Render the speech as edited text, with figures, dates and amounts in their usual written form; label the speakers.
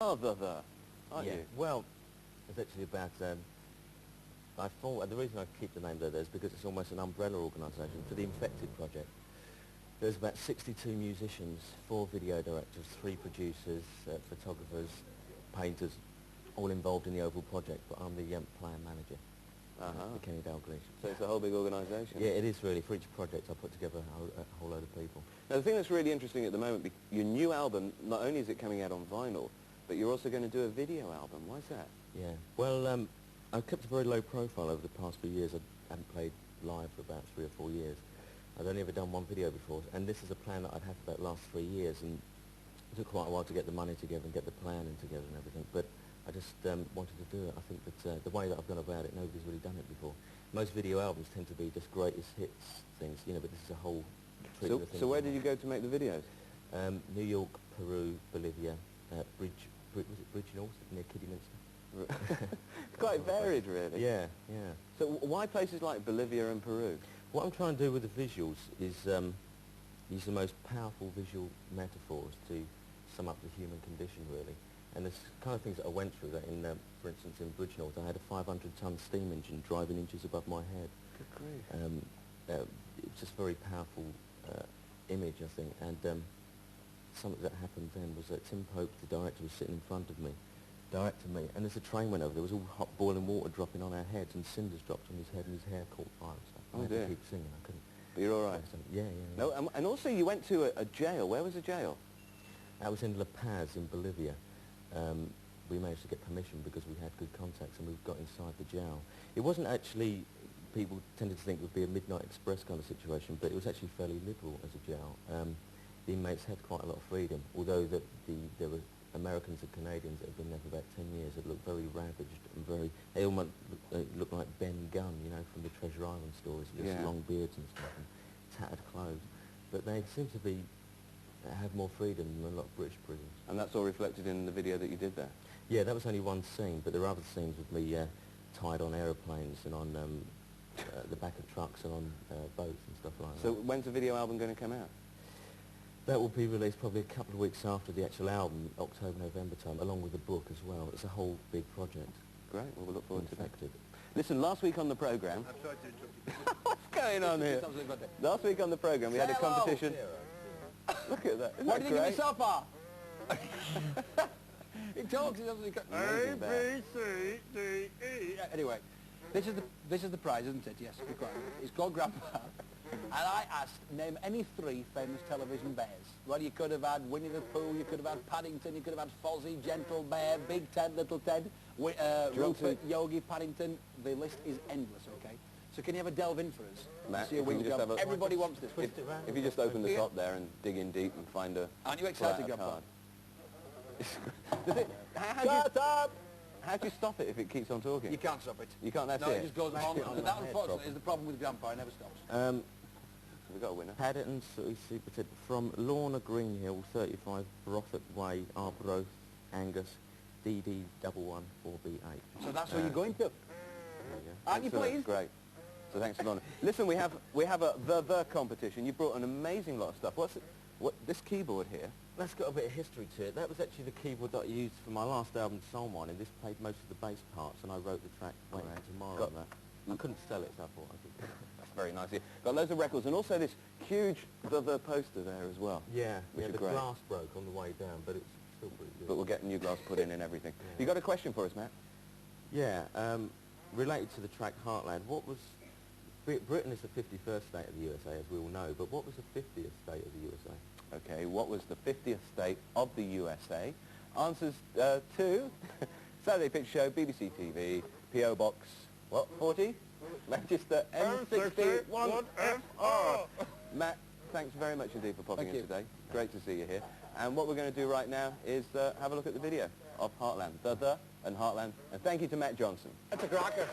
Speaker 1: are aren't you?
Speaker 2: Well, it's actually about, I thought, the reason I keep the name there is because it's almost an umbrella organisation for the Infected Project. There's about 62 musicians, 4 video directors, 3 producers, photographers, painters, all involved in the overall project, but I'm the player manager. Kenny Dalglish.
Speaker 1: So it's a whole big organisation.
Speaker 2: Yeah, it is really. For each project I put together a whole load of people.
Speaker 1: Now the thing that's really interesting at the moment, your new album, not only is it coming out on vinyl, but you're also going to do a video album. Why is that?
Speaker 2: Yeah, well, I've kept a very low profile over the past few years. I haven't played live for about 3 or 4 years. I'd only ever done one video before, and this is a plan that I'd had for about the last 3 years, and it took quite a while to get the money together and get the planning together and everything, but I just wanted to do it. I think that the way that I've gone about it, nobody's really done it before. Most video albums tend to be just greatest hits things, you know, but this is a whole...
Speaker 1: So where did you go to make the videos?
Speaker 2: New York, Peru, Bolivia, was it Bridge North near Kidderminster?
Speaker 1: Quite varied, really.
Speaker 2: Yeah, yeah.
Speaker 1: So why places like Bolivia and Peru?
Speaker 2: What I'm trying to do with the visuals is use the most powerful visual metaphors to sum up the human condition, really. And there's kind of things that I went through that in, for instance, in Bridge North, I had a 500-ton steam engine driving inches above my head.
Speaker 1: Good grief.
Speaker 2: It's just a very powerful image, I think. And something that happened then was that Tim Pope, the director, was sitting in front of me, directing me, and as the train went over, there was all hot boiling water dropping on our heads, and cinders dropped on his head, and his hair caught fire and stuff. I had to keep singing, I couldn't.
Speaker 1: But you're all right?
Speaker 2: Yeah.
Speaker 1: No, and also you went to a jail. Where was the jail?
Speaker 2: I was in La Paz in Bolivia. We managed to get permission because we had good contacts, and we got inside the jail. It wasn't actually, people tended to think it would be a Midnight Express kind of situation, but it was actually fairly liberal as a jail. The inmates had quite a lot of freedom, although there were Americans and Canadians that had been there for about 10 years that looked very ravaged and they almost looked like Ben Gunn, you know, from the Treasure Island stories, with long beards and stuff and tattered clothes. But they seem to have more freedom than a lot of British prisons. And
Speaker 1: that's all reflected in the video that you did there?
Speaker 2: Yeah, that was only one scene, but there are other scenes with me tied on aeroplanes and on the back of trucks and on boats and stuff like that.
Speaker 1: So when's the video album going to come out?
Speaker 2: That will be released probably a couple of weeks after the actual album, October, November time, along with the book as well. It's a whole big project.
Speaker 1: Great, well, we'll look forward to that. Listen, last week on the programme... I'm sorry to interrupt you. What's going on here? Last week on the programme we had a competition... Look at that.
Speaker 3: What do you think of yourself are? He talks, he doesn't... A, B, C, D, E... Anyway, this is the prize, isn't it? Yes, be quiet. It's called Grandpa. And I asked, name any 3 famous television bears. Well, you could have had Winnie the Pooh, you could have had Paddington, you could have had Fozzie, Gentle Bear, Big Ted, Little Ted, Rupert, Yogi, Paddington. The list is endless, okay? So can you have a delve in for us?
Speaker 1: Matt,
Speaker 3: see a everybody wants this.
Speaker 1: If you just open the top there and dig in deep and find a...
Speaker 3: Aren't you excited, Grandpa?
Speaker 1: Shut up! How do you stop it if it keeps on talking?
Speaker 3: You can't stop it.
Speaker 1: You can't, that's it?
Speaker 3: No, it just goes on. And that, unfortunately, is the problem with Grandpa. It never stops.
Speaker 1: We've got a winner.
Speaker 2: Paddington, Superted, from Lorna Greenhill, 35 Brothett Way, Arbroath, Angus, DD114BH.
Speaker 3: So that's where you're going to? Aren't you pleased?
Speaker 1: Great. So thanks for Lorna. Listen, we have a the competition. You brought an amazing lot of stuff. This keyboard here?
Speaker 2: That's got a bit of history to it. That was actually the keyboard that I used for my last album, Soul Mining. This played most of the bass parts, and I wrote the track Waiting Tomorrow on that. I couldn't sell it, so I thought I could.
Speaker 1: That's very nice. Got loads of records, and also this huge the poster there as well.
Speaker 2: Yeah,
Speaker 1: which
Speaker 2: the glass broke on the way down, but it's still pretty good.
Speaker 1: But we'll get new glass put in and everything. Yeah. You got a question for us, Matt?
Speaker 2: Yeah, related to the track Heartland, Britain is the 51st state of the USA, as we all know, but what was the 50th state of the USA?
Speaker 1: Okay, what was the 50th state of the USA? Answers to Saturday Pitch Show, BBC TV, P.O. Box, 40? Manchester M61FR. Matt, thanks very much indeed for popping in today. Great to see you here. And what we're going to do right now is have a look at the video of Heartland, and Heartland. And thank you to Matt Johnson.
Speaker 3: That's a cracker.